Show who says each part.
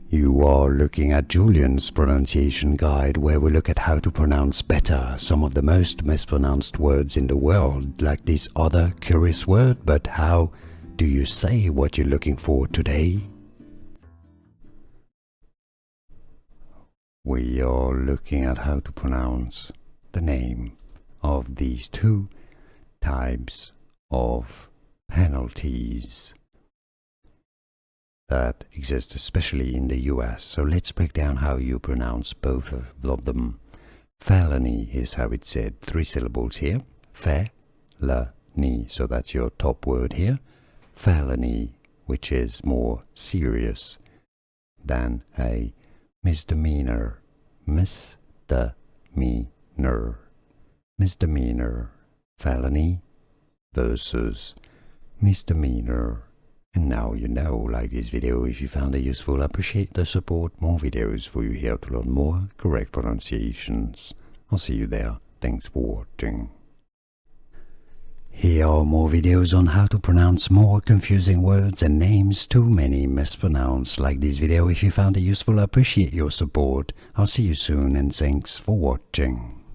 Speaker 1: You are looking at Julian's pronunciation guide, where we look at how to pronounce better some of the most mispronounced words in the world, like this other curious word. But how do you say what you're looking for today? We are looking at how to pronounce the name of these two types of penalties that exist especially in the US. So let's break down how you pronounce both of them. Felony is how it's said, 3 syllables here. Felony, so that's your top word here. Felony, which is more serious than a misdemeanor. Misdemeanor. Misdemeanor. Felony versus misdemeanor. And now you know. Like this video if you found it useful. Appreciate the support. More videos for you here to learn more correct pronunciations. I'll see you there. Thanks for watching. Here are more videos on how to pronounce more confusing words and names too many mispronounced. Like this video if you found it useful. Appreciate your support. I'll see you soon and thanks for watching.